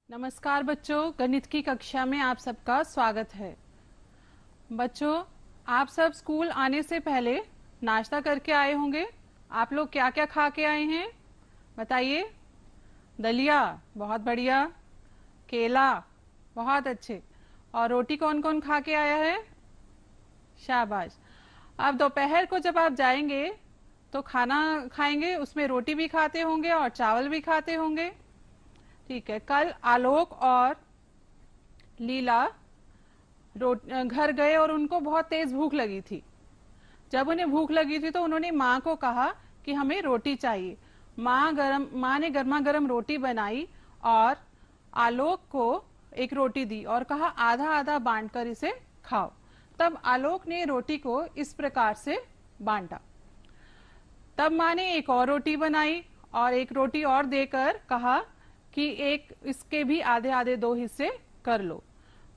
नमस्कार बच्चों, गणित की कक्षा में आप सबका स्वागत है। बच्चों, आप सब स्कूल आने से पहले नाश्ता करके आए होंगे। आप लोग क्या क्या खा के आए हैं बताइए। दलिया, बहुत बढ़िया। केला, बहुत अच्छे। और रोटी कौन कौन खा के आया है? शाबाश। अब दोपहर को जब आप जाएंगे तो खाना खाएंगे, उसमें रोटी भी खाते होंगे और चावल भी खाते होंगे। ठीक है। कल आलोक और लीला घर गए और उनको बहुत तेज भूख लगी थी। जब उन्हें भूख लगी थी तो उन्होंने माँ को कहा कि हमें रोटी चाहिए। माँ ने गर्मा गर्म रोटी बनाई और आलोक को एक रोटी दी और कहा आधा आधा बांटकर इसे खाओ। तब आलोक ने रोटी को इस प्रकार से बांटा। तब माँ ने एक और रोटी बनाई और एक रोटी और देकर कहा कि एक इसके भी आधे आधे दो हिस्से कर लो।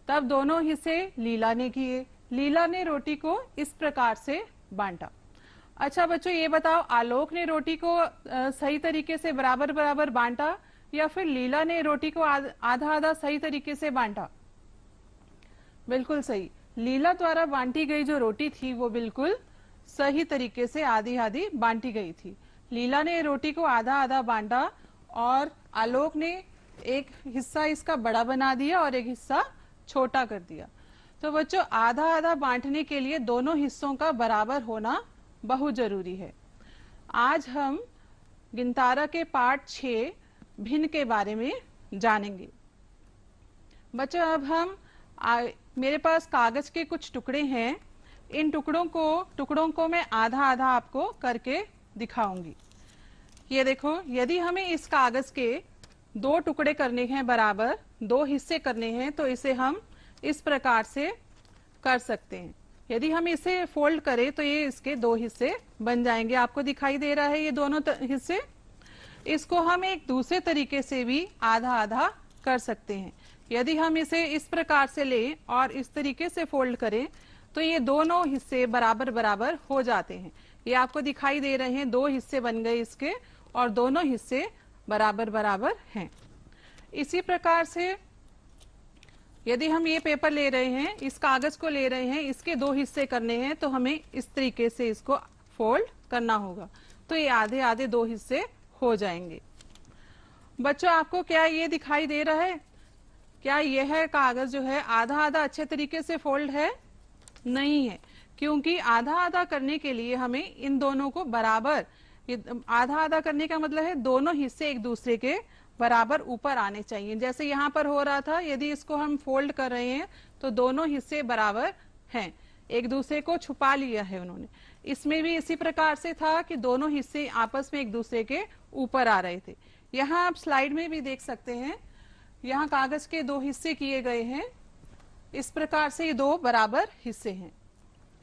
तब दोनों हिस्से लीला ने किए। लीला ने रोटी को इस प्रकार से बांटा। अच्छा बच्चों, ये बताओ, आलोक ने रोटी को सही तरीके से बराबर बराबर बांटा या फिर लीला ने रोटी को आधा आधा सही तरीके से बांटा? बिल्कुल सही। लीला द्वारा बांटी गई जो रोटी थी वो बिल्कुल सही तरीके से आधी आधी बांटी गई थी। लीला ने रोटी को आधा आधा बांटा और आलोक ने एक हिस्सा इसका बड़ा बना दिया और एक हिस्सा छोटा कर दिया। तो बच्चों, आधा आधा बांटने के लिए दोनों हिस्सों का बराबर होना बहुत जरूरी है। आज हम गिनतारा के पाठ 6 भिन्न के बारे में जानेंगे। बच्चों, अब हम मेरे पास कागज के कुछ टुकड़े हैं। इन टुकड़ों को मैं आधा आधा आपको करके दिखाऊंगी। ये देखो, यदि हमें इस कागज के 2 टुकड़े करने हैं, बराबर 2 हिस्से करने हैं, तो इसे हम इस प्रकार से कर सकते हैं। यदि हम इसे फोल्ड करें तो ये इसके 2 हिस्से बन जाएंगे। आपको दिखाई दे रहा है ये दोनों हिस्से। इसको हम एक दूसरे तरीके से भी आधा आधा कर सकते हैं। यदि हम इसे इस प्रकार से लें और इस तरीके से फोल्ड करें तो ये दोनों हिस्से बराबर बराबर हो जाते हैं। ये आपको दिखाई दे रहे हैं, 2 हिस्से बन गए इसके और दोनों हिस्से बराबर बराबर हैं। इसी प्रकार से यदि हम ये पेपर ले रहे हैं, इस कागज को ले रहे हैं, इसके 2 हिस्से करने हैं, तो हमें इस तरीके से इसको फोल्ड करना होगा। तो ये आधे आधे 2 हिस्से हो जाएंगे। बच्चों, आपको क्या ये दिखाई दे रहा है? क्या यह कागज जो है आधा आधा अच्छे तरीके से फोल्ड है? नहीं है, क्योंकि आधा आधा करने के लिए हमें इन दोनों को बराबर, आधा आधा करने का मतलब है दोनों हिस्से एक दूसरे के बराबर ऊपर आने चाहिए। जैसे यहाँ पर हो रहा था, यदि इसको हम फोल्ड कर रहे हैं तो दोनों हिस्से बराबर हैं, एक दूसरे को छुपा लिया है उन्होंने। इसमें भी इसी प्रकार से था कि दोनों हिस्से आपस में एक दूसरे के ऊपर आ रहे थे। यहाँ आप स्लाइड में भी देख सकते हैं, यहाँ कागज के 2 हिस्से किए गए हैं। इस प्रकार से ये 2 बराबर हिस्से हैं।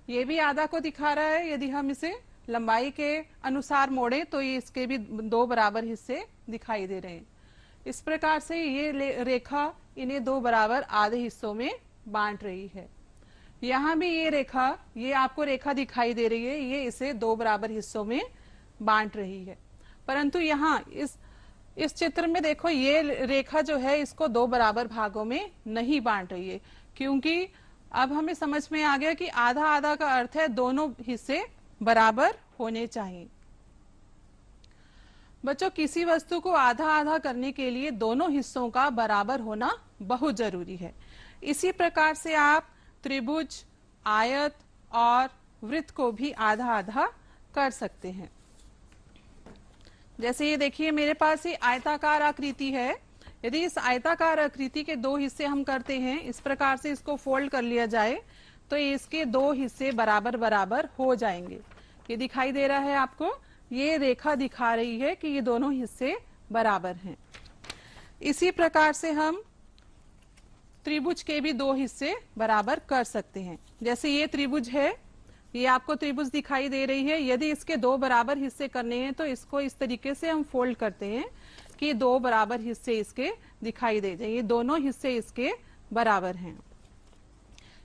ये भी आधा को दिखा रहा है। यदि हम इसे लंबाई के अनुसार मोड़ें तो ये इसके भी 2 बराबर हिस्से दिखाई दे रहे हैं। इस प्रकार से ये रेखा इन्हें 2 बराबर आधे हिस्सों में बांट रही है। यहाँ भी ये रेखा, ये आपको रेखा दिखाई दे रही है, ये इसे 2 बराबर हिस्सों में बांट रही है। परंतु यहाँ इस चित्र में देखो, ये रेखा जो है इसको 2 बराबर भागों में नहीं बांट रही है, क्योंकि अब हमें समझ में आ गया कि आधा आधा का अर्थ है दोनों हिस्से बराबर होने चाहिए। बच्चों, किसी वस्तु को आधा आधा करने के लिए दोनों हिस्सों का बराबर होना बहुत जरूरी है। इसी प्रकार से आप त्रिभुज, आयत और वृत्त को भी आधा आधा कर सकते हैं। जैसे ये देखिए, मेरे पास ये आयताकार आकृति है। यदि इस आयताकार आकृति के 2 हिस्से हम करते हैं, इस प्रकार से इसको फोल्ड कर लिया जाए तो इसके 2 हिस्से बराबर बराबर हो जाएंगे। ये दिखाई दे रहा है आपको, ये रेखा दिखा रही है कि ये दोनों हिस्से बराबर हैं। इसी प्रकार से हम त्रिभुज के भी 2 हिस्से बराबर कर सकते हैं। जैसे ये त्रिभुज है, ये आपको त्रिभुज दिखाई दे रही है। यदि इसके 2 बराबर हिस्से करने हैं तो इसको इस तरीके से हम फोल्ड करते हैं कि 2 बराबर हिस्से इसके दिखाई दे जाए। ये दोनों हिस्से इसके बराबर हैं।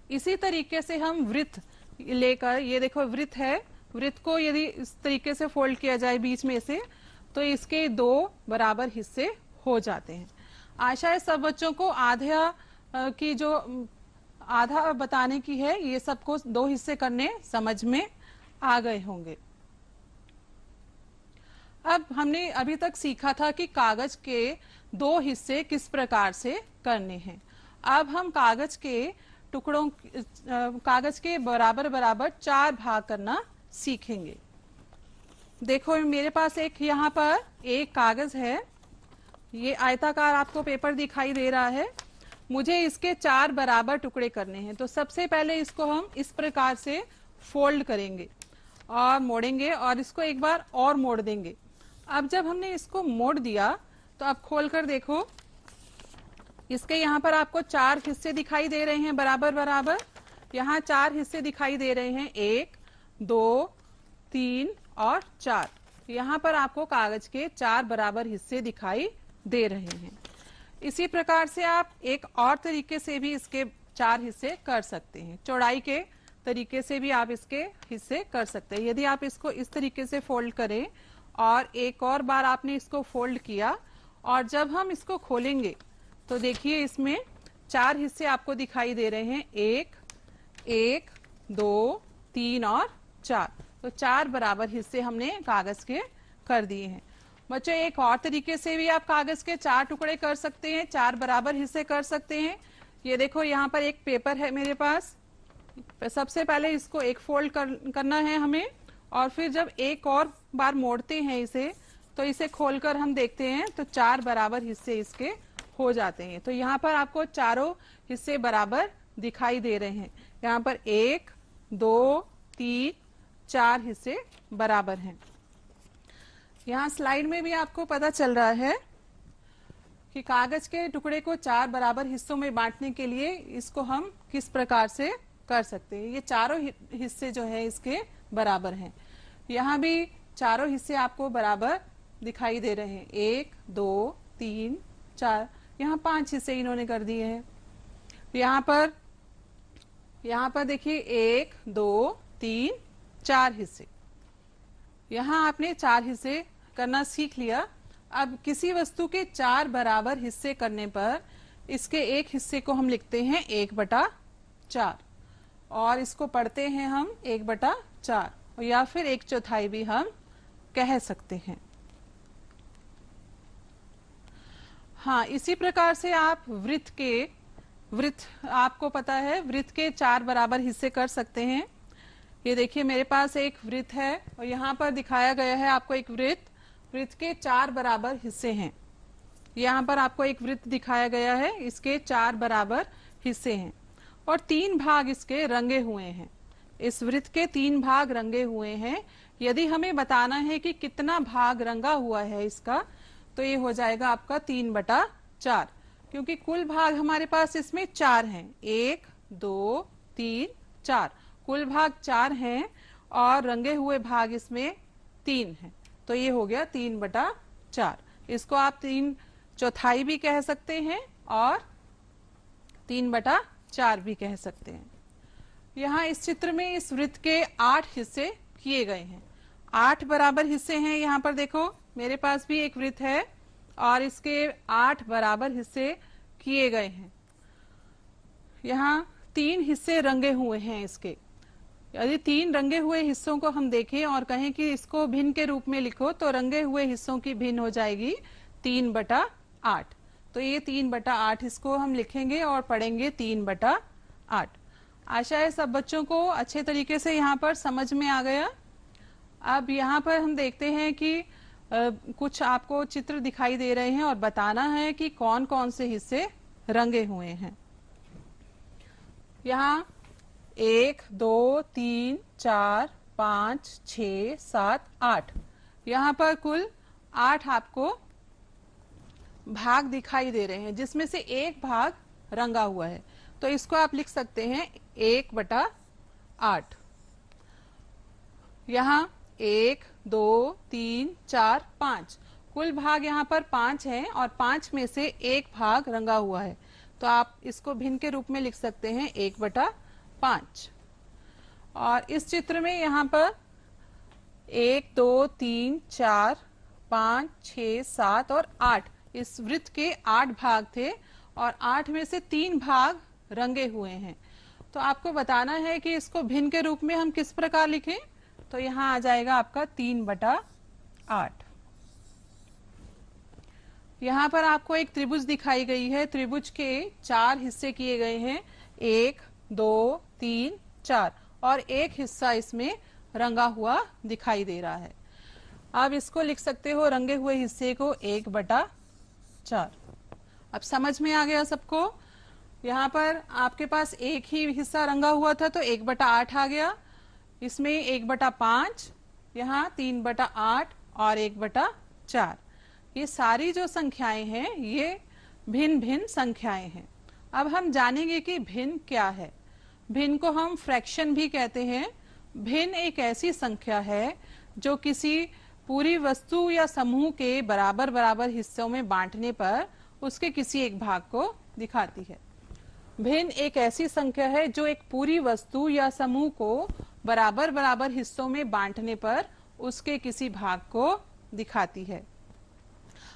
इसी तरीके से हम वृत्त लेकर, ये देखो वृत्त है, वृत्त को यदि इस तरीके से फोल्ड किया जाए बीच में से, तो इसके 2 बराबर हिस्से हो जाते हैं। आशा है सब बच्चों को की जो आधा बताने की है, ये सबको 2 हिस्से करने समझ में आ गए होंगे। अब हमने अभी तक सीखा था कि कागज के 2 हिस्से किस प्रकार से करने हैं। अब हम कागज के बराबर बराबर 4 भाग करना सीखेंगे। देखो मेरे पास एक यहाँ पर एक कागज है, ये आयताकार आपको पेपर दिखाई दे रहा है। मुझे इसके 4 बराबर टुकड़े करने हैं। तो सबसे पहले इसको हम इस प्रकार से फोल्ड करेंगे और मोड़ेंगे और इसको एक बार और मोड़ देंगे। अब जब हमने इसको मोड़ दिया तो आप खोल कर देखो, इसके यहाँ पर आपको 4 हिस्से दिखाई दे रहे हैं बराबर बराबर। यहाँ 4 हिस्से दिखाई दे रहे हैं, 1 2 3 और 4। यहाँ पर आपको कागज के 4 बराबर हिस्से दिखाई दे रहे हैं। इसी प्रकार से आप एक और तरीके से भी इसके 4 हिस्से कर सकते हैं। चौड़ाई के तरीके से भी आप इसके हिस्से कर सकते हैं। यदि आप इसको इस तरीके से फोल्ड करें और एक और बार आपने इसको फोल्ड किया और जब हम इसको खोलेंगे तो देखिए इसमें 4 हिस्से आपको दिखाई दे रहे हैं, 1 2 3 और 4। तो 4 बराबर हिस्से हमने कागज के कर दिए हैं। बच्चों एक और तरीके से भी आप कागज के 4 टुकड़े कर सकते हैं, 4 बराबर हिस्से कर सकते हैं। ये देखो यहाँ पर एक पेपर है मेरे पास। सबसे पहले इसको एक फोल्ड करना है हमें और फिर जब एक और बार मोड़ते हैं इसे तो इसे खोलकर हम देखते हैं तो 4 बराबर हिस्से इसके हो जाते हैं। तो यहाँ पर आपको चारों हिस्से बराबर दिखाई दे रहे हैं। यहाँ पर 1 2 3 4 हिस्से बराबर हैं। यहाँ स्लाइड में भी आपको पता चल रहा है कि कागज के टुकड़े को 4 बराबर हिस्सों में बांटने के लिए इसको हम किस प्रकार से कर सकते हैं। ये चारों हिस्से जो है इसके बराबर हैं। यहाँ भी चारों हिस्से आपको बराबर दिखाई दे रहे हैं, 1 2 3 4। यहाँ 5 हिस्से इन्होंने कर दिए हैं। यहाँ पर देखिए 1 2 3 4 हिस्से। यहाँ आपने 4 हिस्से करना सीख लिया। अब किसी वस्तु के 4 बराबर हिस्से करने पर इसके एक हिस्से को हम लिखते हैं 1/4 और इसको पढ़ते हैं हम 1/4 या फिर 1/4 भी हम कह सकते हैं। हाँ, इसी प्रकार से आप वृत्त आपको पता है, वृत्त के 4 बराबर हिस्से कर सकते हैं। ये देखिए मेरे पास एक वृत्त है और यहाँ पर दिखाया गया है आपको एक वृत्त के 4 बराबर हिस्से हैं। यहाँ पर आपको एक वृत्त दिखाया गया है, इसके 4 बराबर हिस्से हैं और 3 भाग इसके रंगे हुए हैं। इस वृत्त के 3 भाग रंगे हुए हैं। यदि हमें बताना है कि कितना भाग रंगा हुआ है इसका, तो ये हो जाएगा आपका 3/4, क्योंकि कुल भाग हमारे पास इसमें 4 हैं, 1 2 3 4। कुल भाग 4 हैं और रंगे हुए भाग इसमें 3 हैं, तो ये हो गया 3/4। इसको आप 3/4 भी कह सकते हैं और 3/4 भी कह सकते हैं। यहाँ इस चित्र में इस वृत्त के 8 हिस्से किए गए हैं। 8 बराबर हिस्से हैं। यहाँ पर देखो मेरे पास भी एक वृत्त है और इसके 8 बराबर हिस्से किए गए हैं। यहाँ 3 हिस्से रंगे हुए हैं इसके। यदि 3 रंगे हुए हिस्सों को हम देखें और कहें कि इसको भिन्न के रूप में लिखो, तो रंगे हुए हिस्सों की भिन्न हो जाएगी 3/8। तो ये 3/8 इसको हम लिखेंगे और पढ़ेंगे 3/8। आशा है सब बच्चों को अच्छे तरीके से यहाँ पर समझ में आ गया। अब यहाँ पर हम देखते हैं कि कुछ आपको चित्र दिखाई दे रहे हैं और बताना है कि कौन कौन से हिस्से रंगे हुए हैं। यहाँ 1 2 3 4 5 6 7 8, यहाँ पर कुल 8 आपको भाग दिखाई दे रहे हैं, जिसमें से एक भाग रंगा हुआ है। तो इसको आप लिख सकते हैं 1/8। यहाँ 1 2 3 4 5, कुल भाग यहाँ पर 5 हैं और 5 में से एक भाग रंगा हुआ है, तो आप इसको भिन्न के रूप में लिख सकते हैं 1/5। और इस चित्र में यहाँ पर 1 2 3 4 5 6 7 और 8, इस वृत्त के 8 भाग थे और 8 में से 3 भाग रंगे हुए हैं। तो आपको बताना है कि इसको भिन्न के रूप में हम किस प्रकार लिखें। तो यहाँ आ जाएगा आपका 3/8। यहाँ पर आपको एक त्रिभुज दिखाई गई है। त्रिभुज के 4 हिस्से किए गए हैं, 1 2 3 4, और एक हिस्सा इसमें रंगा हुआ दिखाई दे रहा है। आप इसको लिख सकते हो रंगे हुए हिस्से को 1/4। अब समझ में आ गया सबको। यहाँ पर आपके पास एक ही हिस्सा रंगा हुआ था तो 1/8 आ गया, इसमें 1/5, यहाँ 3/8 और 1/4। ये सारी जो संख्याएं हैं ये भिन्न भिन्न संख्याएं हैं। अब हम जानेंगे कि भिन्न क्या है। भिन्न को हम फ्रैक्शन भी कहते हैं। भिन्न एक ऐसी संख्या है जो किसी पूरी वस्तु या समूह के बराबर बराबर हिस्सों में बांटने पर उसके किसी एक भाग को दिखाती है। भिन्न एक ऐसी संख्या है जो एक पूरी वस्तु या समूह को बराबर बराबर हिस्सों में बांटने पर उसके किसी भाग को दिखाती है।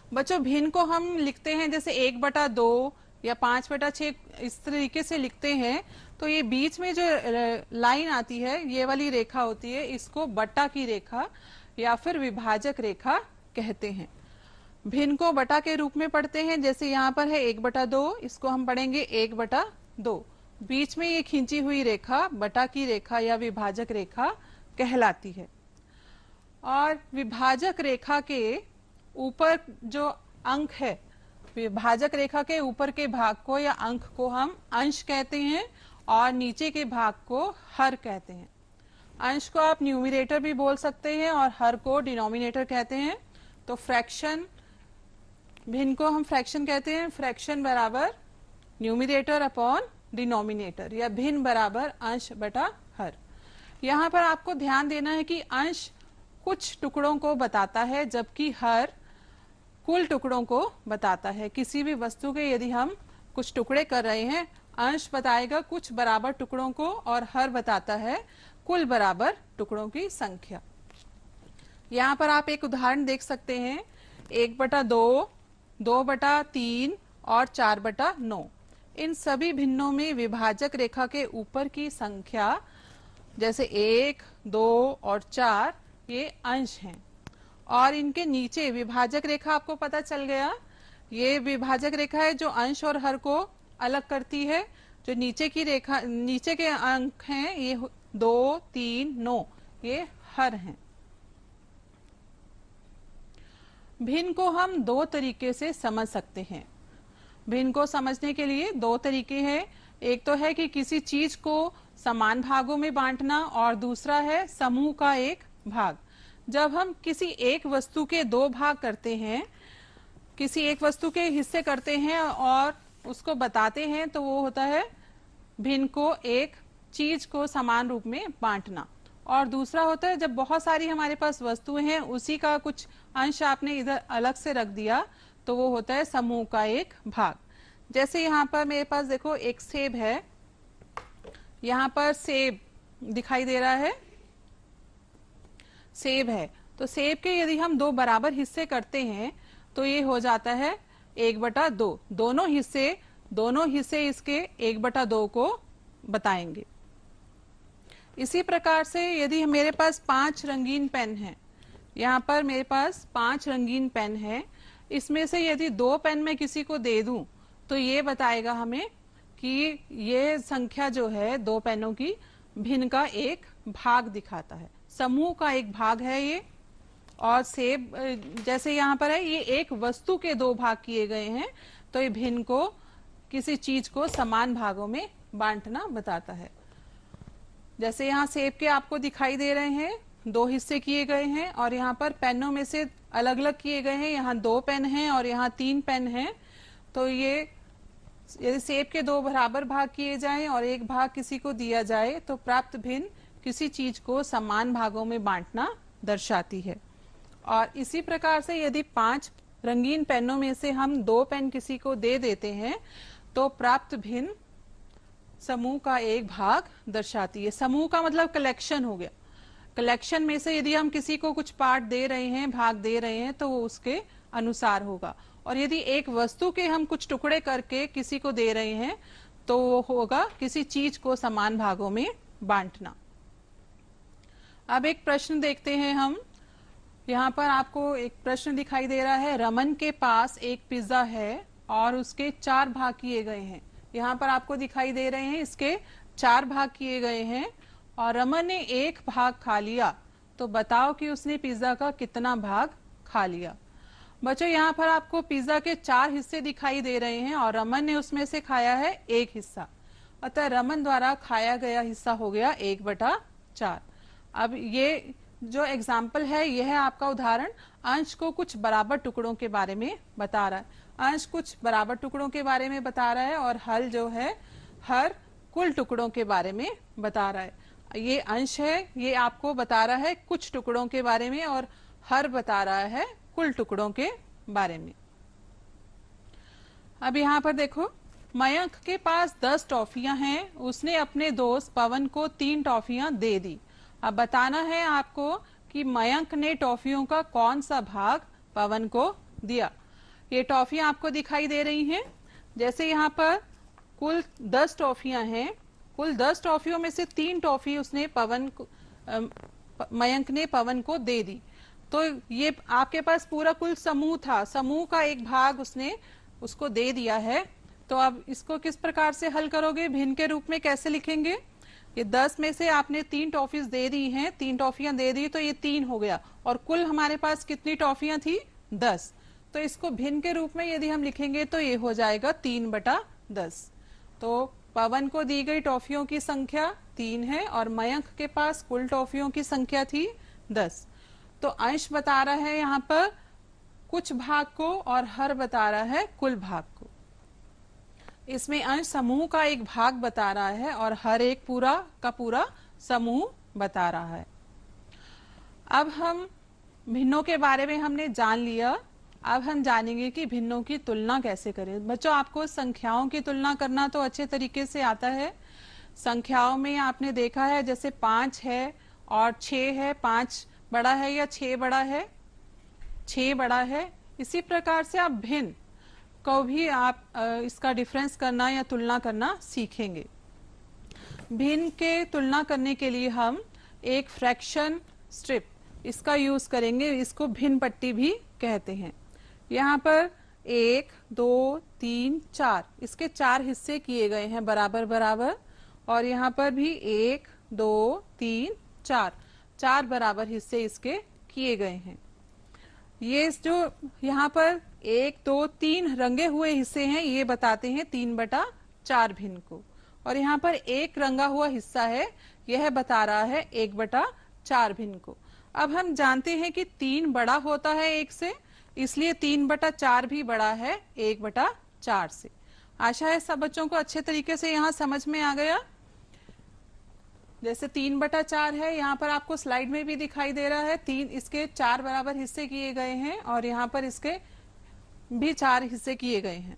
बच्चों, भिन्न को हम लिखते हैं जैसे 1/2 या 5/6 इस तरीके से लिखते हैं। तो ये बीच में जो लाइन आती है, ये वाली रेखा होती है, इसको बटा की रेखा या फिर विभाजक रेखा कहते हैं। भिन्न को बटा के रूप में पढ़ते हैं। जैसे यहाँ पर है 1/2, इसको हम पढ़ेंगे 1/2। बीच में ये खींची हुई रेखा बटा की रेखा या विभाजक रेखा कहलाती है। और विभाजक रेखा के ऊपर जो अंक है, विभाजक रेखा के ऊपर के भाग को या अंक को हम अंश कहते हैं और नीचे के भाग को हर कहते हैं। अंश को आप न्यूमरेटर भी बोल सकते हैं और हर को डिनोमिनेटर कहते हैं। तो फ्रैक्शन, भिन्न को हम फ्रैक्शन कहते हैं। फ्रैक्शन बराबर न्यूमरेटर अपॉन डिनोमिनेटर, या भिन्न बराबर अंश बटा हर। यहाँ पर आपको ध्यान देना है कि अंश कुछ टुकड़ों को बताता है जबकि हर कुल टुकड़ों को बताता है। किसी भी वस्तु के यदि हम कुछ टुकड़े कर रहे हैं, अंश बताएगा कुछ बराबर टुकड़ों को और हर बताता है कुल बराबर टुकड़ों की संख्या। यहाँ पर आप एक उदाहरण देख सकते हैं, 1/2, 2/3 और 4/9। इन सभी भिन्नों में विभाजक रेखा के ऊपर की संख्या जैसे 1, 2 और 4 ये अंश हैं, और इनके नीचे विभाजक रेखा आपको पता चल गया, ये विभाजक रेखा है जो अंश और हर को अलग करती है। जो नीचे की रेखा, नीचे के अंक हैं ये 2, 3, 9, ये हर हैं। भिन्न को हम 2 तरीके से समझ सकते हैं। भिन्न को समझने के लिए 2 तरीके हैं। एक तो है कि किसी चीज को समान भागों में बांटना, और दूसरा है समूह का एक भाग। जब हम किसी एक वस्तु के 2 भाग करते हैं, किसी एक वस्तु के हिस्से करते हैं और उसको बताते हैं, तो वो होता है भिन्न को एक चीज को समान रूप में बांटना। और दूसरा होता है जब बहुत सारी हमारे पास वस्तुएं हैं, उसी का कुछ अंश आपने इधर अलग से रख दिया, तो वो होता है समूह का एक भाग। जैसे यहाँ पर मेरे पास देखो एक सेब है, यहाँ पर सेब दिखाई दे रहा है, सेब है। तो सेब के यदि हम 2 बराबर हिस्से करते हैं तो ये हो जाता है 1/2। दोनों हिस्से इसके 1/2 को बताएंगे। इसी प्रकार से यदि मेरे पास 5 रंगीन पेन हैं, यहाँ पर मेरे पास 5 रंगीन पेन है, इसमें से यदि 2 पेन मैं किसी को दे दूं तो ये बताएगा हमें कि ये संख्या जो है 2 पेनों की भिन्न का एक भाग दिखाता है, समूह का एक भाग है ये। और सेब जैसे यहाँ पर है, ये एक वस्तु के 2 भाग किए गए हैं, तो ये भिन्न को किसी चीज को समान भागों में बांटना बताता है। जैसे यहाँ सेब के आपको दिखाई दे रहे हैं, 2 हिस्से किए गए हैं और यहाँ पर पेनों में से अलग अलग किए गए हैं। यहाँ 2 पेन हैं और यहाँ 3 पेन हैं। तो ये यदि सेब के 2 बराबर भाग किए जाएं और एक भाग किसी को दिया जाए तो प्राप्त भिन्न किसी चीज को समान भागों में बांटना दर्शाती है। और इसी प्रकार से यदि 5 रंगीन पेनों में से हम 2 पेन किसी को दे देते हैं तो प्राप्त भिन्न समूह का एक भाग दर्शाती है। समूह का मतलब कलेक्शन हो गया। कलेक्शन में से यदि हम किसी को कुछ पार्ट दे रहे हैं, भाग दे रहे हैं, तो वो उसके अनुसार होगा। और यदि एक वस्तु के हम कुछ टुकड़े करके किसी को दे रहे हैं तो वो होगा किसी चीज को समान भागों में बांटना। अब एक प्रश्न देखते हैं हम। यहाँ पर आपको एक प्रश्न दिखाई दे रहा है, रमन के पास एक पिज्जा है और उसके 4 भाग किए गए हैं। यहाँ पर आपको दिखाई दे रहे हैं इसके 4 भाग किए गए हैं और रमन ने 1 भाग खा लिया, तो बताओ कि उसने पिज्जा का कितना भाग खा लिया। बच्चों यहाँ पर आपको पिज्जा के 4 हिस्से दिखाई दे रहे हैं और रमन ने उसमें से खाया है 1 हिस्सा, अतः रमन द्वारा खाया गया हिस्सा हो गया 1/4। अब ये जो एग्जाम्पल है यह है आपका उदाहरण, अंश को कुछ बराबर टुकड़ों के बारे में बता रहा है। अंश कुछ बराबर टुकड़ों के बारे में बता रहा है और हल जो है हर कुल टुकड़ों के बारे में बता रहा है। ये अंश है, ये आपको बता रहा है कुछ टुकड़ों के बारे में और हर बता रहा है कुल टुकड़ों के बारे में। अब यहाँ पर देखो, मयंक के पास 10 टॉफियां हैं, उसने अपने दोस्त पवन को 3 टॉफियां दे दी। अब बताना है आपको कि मयंक ने टॉफियों का कौन सा भाग पवन को दिया। ये टॉफियां आपको दिखाई दे रही हैं। जैसे यहाँ पर कुल 10 टॉफियां हैं, कुल 10 टॉफियों में से 3 टॉफी उसने मयंक ने पवन को दे दी, तो ये आपके पास पूरा कुल समूह था, समूह का एक भाग उसने उसको दे दिया है। तो अब इसको किस प्रकार से हल करोगे, भिन्न के रूप में कैसे लिखेंगे। ये 10 में से आपने 3 टॉफीज दे दी हैं, 3 टॉफियां दे दी, तो ये 3 हो गया और कुल हमारे पास कितनी टॉफियां थी, 10। तो इसको भिन्न के रूप में यदि हम लिखेंगे तो ये हो जाएगा 3/10। तो पवन को दी गई टॉफियों की संख्या 3 है और मयंक के पास कुल टॉफियों की संख्या थी 10। तो अंश बता रहा है यहाँ पर कुछ भाग को और हर बता रहा है कुल भाग को। इसमें अंश समूह का एक भाग बता रहा है और हर एक पूरा का पूरा समूह बता रहा है। अब हम भिन्नों के बारे में हमने जान लिया, अब हम जानेंगे कि भिन्नों की तुलना कैसे करें। बच्चों आपको संख्याओं की तुलना करना तो अच्छे तरीके से आता है। संख्याओं में आपने देखा है जैसे 5 है और 6 है, 5 बड़ा है या 6 बड़ा है, 6 बड़ा है। इसी प्रकार से आप भिन्न को भी आप इसका डिफरेंस करना या तुलना करना सीखेंगे। भिन्न के तुलना करने के लिए हम एक फ्रैक्शन स्ट्रिप इसका यूज करेंगे, इसको भिन्न पट्टी भी कहते हैं। यहाँ पर 1, 2, 3, 4 इसके 4 हिस्से किए गए हैं बराबर बराबर, और यहाँ पर भी 1, 2, 3, 4 बराबर हिस्से इसके किए गए हैं। ये जो यहाँ पर 1, 2, 3 रंगे हुए हिस्से हैं ये बताते हैं 3/4 भिन्न को, और यहाँ पर एक रंगा हुआ हिस्सा है यह बता रहा है 1/4 भिन्न को। अब हम जानते हैं कि 3 बड़ा होता है 1 से, इसलिए 3/4 भी बड़ा है 1/4 से। आशा है सब बच्चों को अच्छे तरीके से यहाँ समझ में आ गया। जैसे 3/4 है, यहाँ पर आपको स्लाइड में भी दिखाई दे रहा है, 3 इसके 4 बराबर हिस्से किए गए हैं और यहाँ पर इसके भी 4 हिस्से किए गए हैं।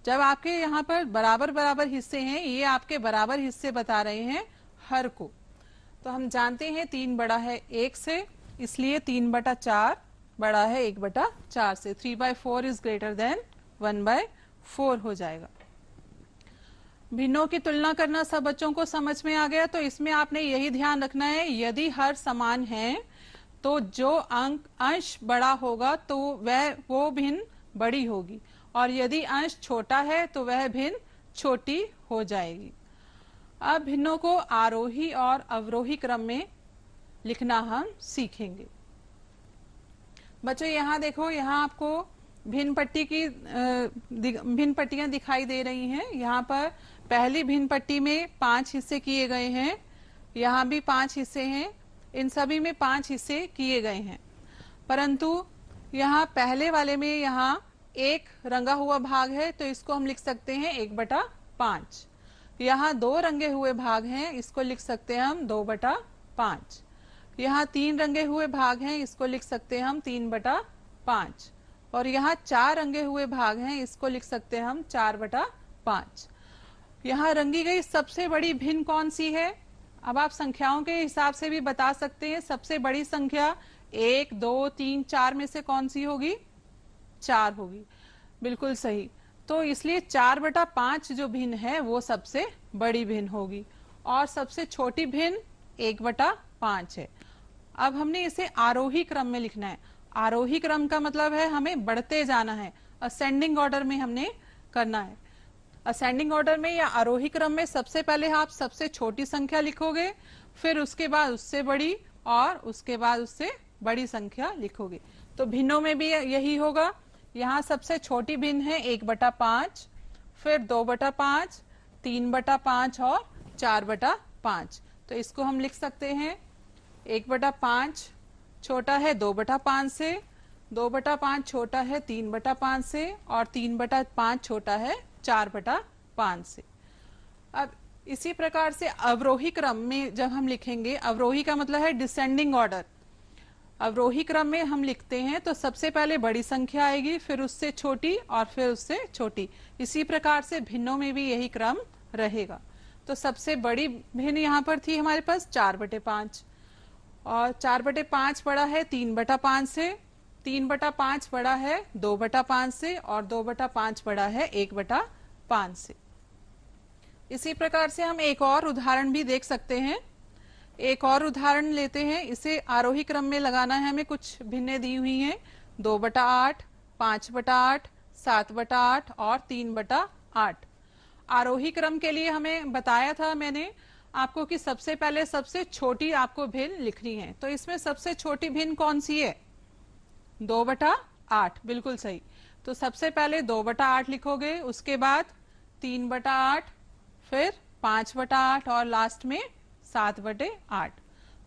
जब आपके यहाँ पर बराबर बराबर हिस्से हैं, ये आपके बराबर हिस्से बता रहे हैं हर को, तो हम जानते हैं 3 बड़ा है 1 से, इसलिए 3/4 बड़ा है 1/4 से। 3/4 इज ग्रेटर देन 1/4 हो जाएगा। भिन्नों की तुलना करना सब बच्चों को समझ में आ गया। तो इसमें आपने यही ध्यान रखना है, यदि हर समान है तो जो अंश बड़ा होगा तो वो भिन्न बड़ी होगी, और यदि अंश छोटा है तो वह भिन्न छोटी हो जाएगी। अब भिन्नों को आरोही और अवरोही क्रम में लिखना हम सीखेंगे। बच्चों यहाँ देखो, यहाँ आपको भिन्न पट्टियां दिखाई दे रही हैं। यहाँ पर पहली भिन्न पट्टी में 5 हिस्से किए गए हैं, यहाँ भी 5 हिस्से हैं, इन सभी में 5 हिस्से किए गए हैं, परंतु यहाँ पहले वाले में यहाँ एक रंगा हुआ भाग है तो इसको हम लिख सकते हैं 1/5। यहाँ 2 रंगे हुए भाग हैं, इसको लिख सकते हैं हम 2/5। यहाँ 3 रंगे हुए भाग हैं, इसको लिख सकते हैं हम 3/5, और यहाँ 4 रंगे हुए भाग हैं, इसको लिख सकते हैं हम 4/5। यहाँ रंगी गई सबसे बड़ी भिन्न कौन सी है? अब आप संख्याओं के हिसाब से भी बता सकते हैं। सबसे बड़ी संख्या 1, 2, 3, 4 में से कौन सी होगी? 4 होगी। बिल्कुल सही। तो इसलिए 4/5 जो भिन्न है वो सबसे बड़ी भिन्न होगी और सबसे छोटी भिन्न 1/5 है। अब हमने इसे आरोही क्रम में लिखना है। आरोही क्रम का मतलब है हमें बढ़ते जाना है, असेंडिंग ऑर्डर में हमने करना है। असेंडिंग ऑर्डर में या आरोही क्रम में सबसे पहले आप सबसे छोटी संख्या लिखोगे, फिर उसके बाद उससे बड़ी और उसके बाद उससे बड़ी संख्या लिखोगे। तो भिन्नों में भी यही होगा। यहाँ सबसे छोटी भिन्न है 1/5, फिर 2/5, 3/5 और 4/5। तो इसको हम लिख सकते हैं 1/5 छोटा है 2/5 से, 2/5 छोटा है 3/5 से और 3/5 छोटा है 4/5 से। अब इसी प्रकार से अवरोही क्रम में जब हम लिखेंगे, अवरोही का मतलब है डिसेंडिंग ऑर्डर। अवरोही क्रम में हम लिखते हैं तो सबसे पहले बड़ी संख्या आएगी, फिर उससे छोटी और फिर उससे छोटी। इसी प्रकार से भिन्नों में भी यही क्रम रहेगा। तो सबसे बड़ी भिन्न यहाँ पर थी हमारे पास 4/5 और 4/5 बड़ा है 3/5 से, 3/5 बड़ा है 2/5 से और 2/5 बड़ा है 1/5 से। इसी प्रकार से हम एक और उदाहरण भी देख सकते हैं। एक और उदाहरण लेते हैं, इसे आरोही क्रम में लगाना है हमें। कुछ भिन्नें दी हुई हैं 2/8, 5/8, 7/8 और 3/8। आरोही क्रम के लिए हमें बताया था मैंने आपको कि सबसे पहले सबसे छोटी आपको भिन्न लिखनी है। तो इसमें सबसे छोटी भिन्न कौन सी है? 2/8। बिल्कुल सही। तो सबसे पहले 2/8 लिखोगे, उसके बाद 3/8, फिर 5/8 और लास्ट में 7/8।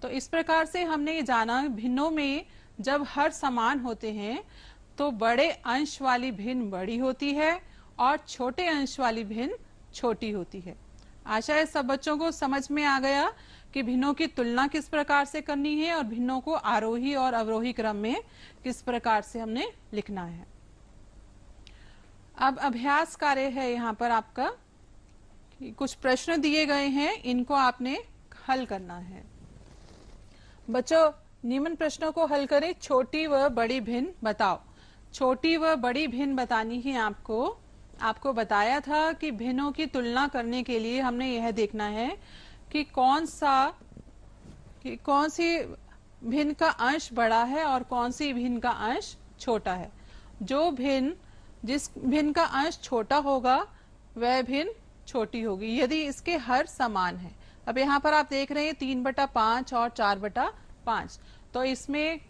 तो इस प्रकार से हमने ये जाना भिन्नों में जब हर समान होते हैं तो बड़े अंश वाली भिन्न बड़ी होती है और छोटे अंश वाली भिन्न छोटी होती है। आशा है सब बच्चों को समझ में आ गया कि भिन्नों की तुलना किस प्रकार से करनी है और भिन्नों को आरोही और अवरोही क्रम में किस प्रकार से हमने लिखना है। अब अभ्यास कार्य है यहाँ पर आपका, कुछ प्रश्न दिए गए हैं, इनको आपने हल करना है। बच्चों निम्न प्रश्नों को हल करें। छोटी व बड़ी भिन्न बताओ। छोटी व बड़ी भिन्न बतानी है आपको। आपको बताया था कि भिन्नों की तुलना करने के लिए हमने यह देखना है कि कौन सी भिन्न का अंश बड़ा है और कौन सी भिन्न का अंश छोटा है। जिस भिन्न का अंश छोटा होगा वह भिन्न छोटी होगी यदि इसके हर समान है। अब यहाँ पर आप देख रहे हैं 3/5 और 4/5। तो इसमें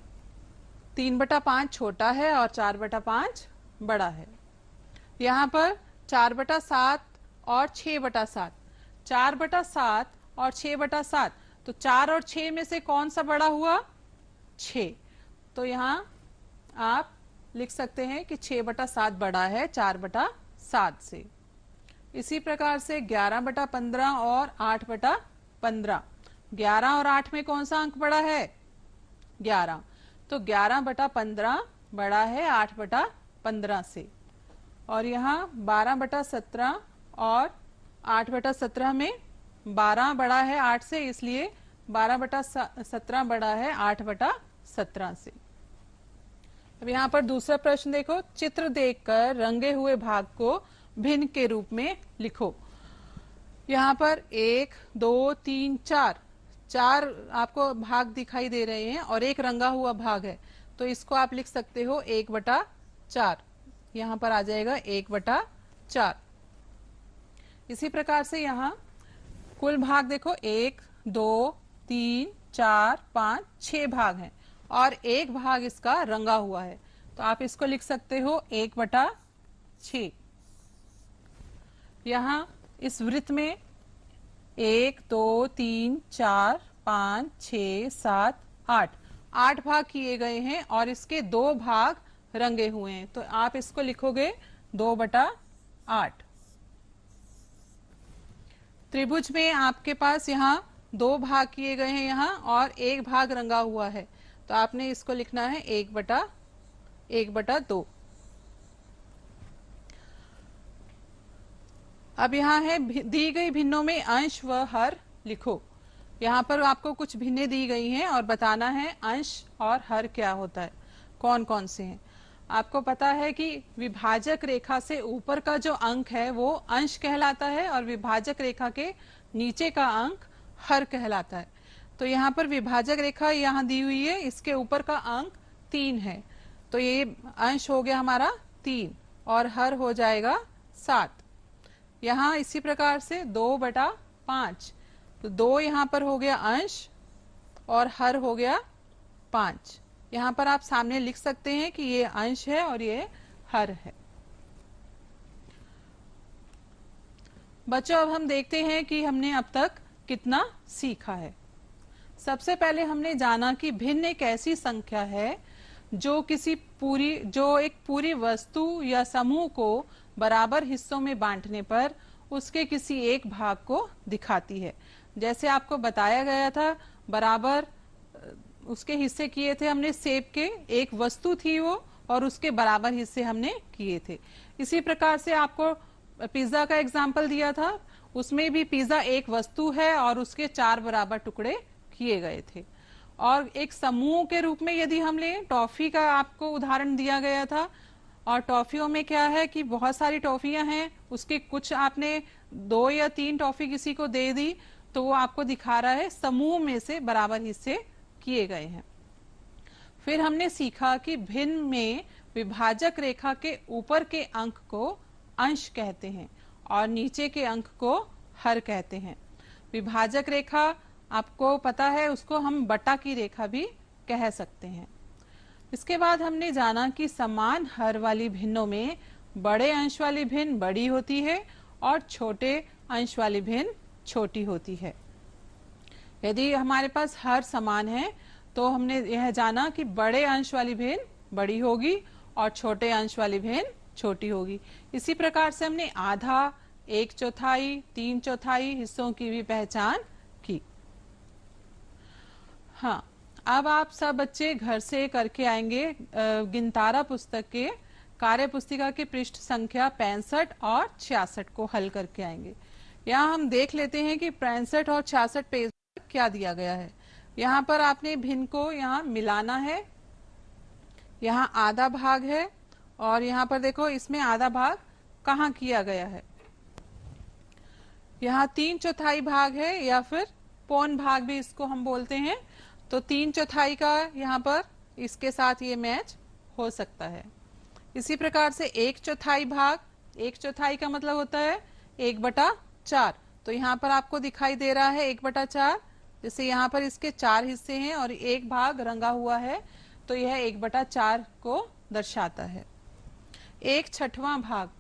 3/5 छोटा है और 4/5 बड़ा है। यहाँ पर 4/7 और 6/7, 4/7 और 6/7। तो 4 और 6 में से कौन सा बड़ा हुआ? 6। तो यहाँ आप लिख सकते हैं कि 6/7 बड़ा है 4/7 से। इसी प्रकार से 11/15 और 8/15। 11 और 8 में कौन सा अंक बड़ा है? 11। तो 11/15 बड़ा है 8/15 से। और यहाँ 12/17 और 8/17 में 12 बड़ा है 8 से, इसलिए 12/17 बड़ा है 8/17 से। अब यहाँ पर दूसरा प्रश्न देखो। चित्र देखकर रंगे हुए भाग को भिन्न के रूप में लिखो। यहाँ पर 1, 2, 3, 4 आपको भाग दिखाई दे रहे हैं और एक रंगा हुआ भाग है। तो इसको आप लिख सकते हो 1/4। यहाँ पर आ जाएगा 1/4। इसी प्रकार से यहाँ कुल भाग देखो 1, 2, 3, 4, 5, 6 भाग हैं और एक भाग इसका रंगा हुआ है। तो आप इसको लिख सकते हो 1/6। यहाँ इस वृत्त में 1, 2, 3, 4, 5, 6, 7, 8 भाग किए गए हैं और इसके 2 भाग रंगे हुए हैं। तो आप इसको लिखोगे 2/8। त्रिभुज में आपके पास यहाँ 2 भाग किए गए हैं यहाँ और एक भाग रंगा हुआ है। तो आपने इसको लिखना है 1/2। अब यहाँ है दी गई भिन्नों में अंश व हर लिखो। यहाँ पर आपको कुछ भिन्नें दी गई हैं और बताना है अंश और हर क्या होता है, कौन कौन से हैं। आपको पता है कि विभाजक रेखा से ऊपर का जो अंक है वो अंश कहलाता है और विभाजक रेखा के नीचे का अंक हर कहलाता है। तो यहाँ पर विभाजक रेखा यहाँ दी हुई है, इसके ऊपर का अंक 3 है, तो ये अंश हो गया हमारा 3 और हर हो जाएगा 7। यहाँ इसी प्रकार से 2/5, तो 2 यहाँ पर हो गया अंश और हर हो गया 5। यहाँ पर आप सामने लिख सकते हैं कि ये अंश है और ये हर है। बच्चों, अब हम देखते हैं कि हमने अब तक कितना सीखा है। सबसे पहले हमने जाना कि भिन्न एक ऐसी संख्या है जो एक पूरी वस्तु या समूह को बराबर हिस्सों में बांटने पर उसके किसी एक भाग को दिखाती है। जैसे आपको बताया गया था, बराबर उसके हिस्से किए थे हमने सेब के, एक वस्तु थी वो और उसके बराबर हिस्से हमने किए थे। इसी प्रकार से आपको पिज्जा का एग्जाम्पल दिया था, उसमें भी पिज्जा एक वस्तु है और उसके 4 बराबर टुकड़े किए गए थे। और एक समूह के रूप में यदि हम लें, टॉफी का आपको उदाहरण दिया गया था, और टॉफियों में क्या है कि बहुत सारी टॉफियां हैं, उसके कुछ आपने 2 या 3 टॉफी किसी को दे दी, तो वो आपको दिखा रहा है समूह में से बराबर हिस्से किए गए हैं। फिर हमने सीखा कि भिन्न में विभाजक रेखा के ऊपर के अंक को अंश कहते हैं और नीचे के अंक को हर कहते हैं। विभाजक रेखा आपको पता है, उसको हम बटा की रेखा भी कह सकते हैं। इसके बाद हमने जाना कि समान हर वाली भिन्नों में बड़े अंश वाली भिन्न बड़ी होती है और छोटे अंश वाली भिन्न छोटी होती है। यदि हमारे पास हर समान है तो हमने यह जाना कि बड़े अंश वाली भिन्न बड़ी होगी और छोटे अंश वाली भिन्न छोटी होगी। इसी प्रकार से हमने आधा, 1/4, 3/4 हिस्सों की भी पहचान की। हाँ, अब आप सब बच्चे घर से करके आएंगे गिनतारा पुस्तक के कार्य पुस्तिका के पृष्ठ संख्या 65 और 66 को हल करके आएंगे। यहाँ हम देख लेते हैं कि 65 और 66 पेज पर क्या दिया गया है। यहाँ पर आपने भिन्न को यहाँ मिलाना है, यहाँ आधा भाग है और यहाँ पर देखो इसमें आधा भाग कहाँ किया गया है। यहाँ 3/4 भाग है या फिर पौन भाग भी इसको हम बोलते हैं, तो 3/4 का यहाँ पर इसके साथ ये मैच हो सकता है। इसी प्रकार से 1/4 भाग, 1/4 का मतलब होता है 1/4, तो यहाँ पर आपको दिखाई दे रहा है 1/4, जैसे यहाँ पर इसके 4 हिस्से हैं और एक भाग रंगा हुआ है, तो यह 1/4 को दर्शाता है। 1/6 भाग,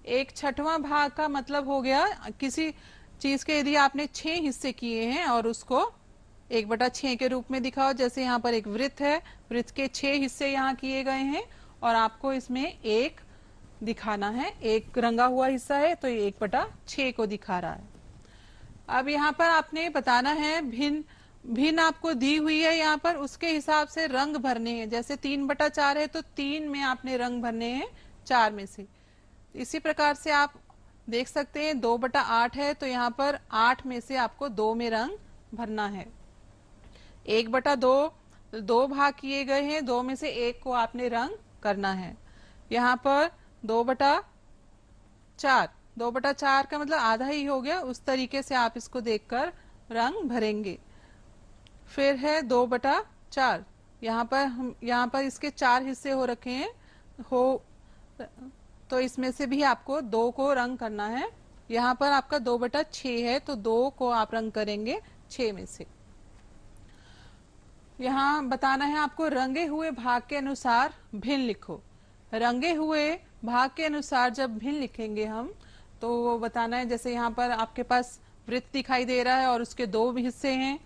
1/6 भाग का मतलब हो गया किसी चीज के यदि आपने 6 हिस्से किए हैं और उसको 1/6 के रूप में दिखाओ। जैसे यहाँ पर एक वृत्त है, वृत्त के 6 हिस्से यहाँ किए गए हैं और आपको इसमें एक दिखाना है, एक रंगा हुआ हिस्सा है, तो ये 1/6 को दिखा रहा है। अब यहाँ पर आपने बताना है भिन्न आपको दी हुई है, यहाँ पर उसके हिसाब से रंग भरने हैं। जैसे 3/4 है तो 3 में आपने रंग भरने हैं 4 में से। इसी प्रकार से आप देख सकते हैं 2/8 है तो यहाँ पर 8 में से आपको 2 में रंग भरना है। 1/2, 2 भाग किए गए हैं, 2 में से 1 को आपने रंग करना है। यहाँ पर 2/4, 2/4 का मतलब आधा ही हो गया, उस तरीके से आप इसको देखकर रंग भरेंगे। फिर है 2/4, यहाँ पर इसके 4 हिस्से हो रखे हैं तो इसमें से भी आपको 2 को रंग करना है। यहाँ पर आपका 2/6 है तो 2 को आप रंग करेंगे 6 में से। यहाँ बताना है आपको रंगे हुए भाग के अनुसार भिन्न लिखो। रंगे हुए भाग के अनुसार जब भिन्न लिखेंगे हम, तो वो बताना है, जैसे यहाँ पर आपके पास वृत्त दिखाई दे रहा है और उसके 2 हिस्से हैं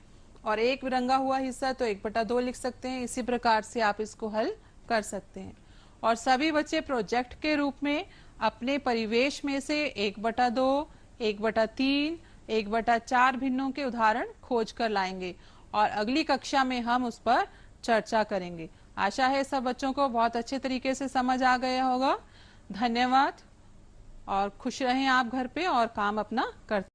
और एक रंगा हुआ हिस्सा, तो 1/2 लिख सकते हैं। इसी प्रकार से आप इसको हल कर सकते हैं। और सभी बच्चे प्रोजेक्ट के रूप में अपने परिवेश में से 1/2, 1/3, 1/4 भिन्नों के उदाहरण खोज कर लाएंगे और अगली कक्षा में हम उस पर चर्चा करेंगे। आशा है सब बच्चों को बहुत अच्छे तरीके से समझ आ गया होगा। धन्यवाद और खुश रहें आप घर पे और काम अपना करते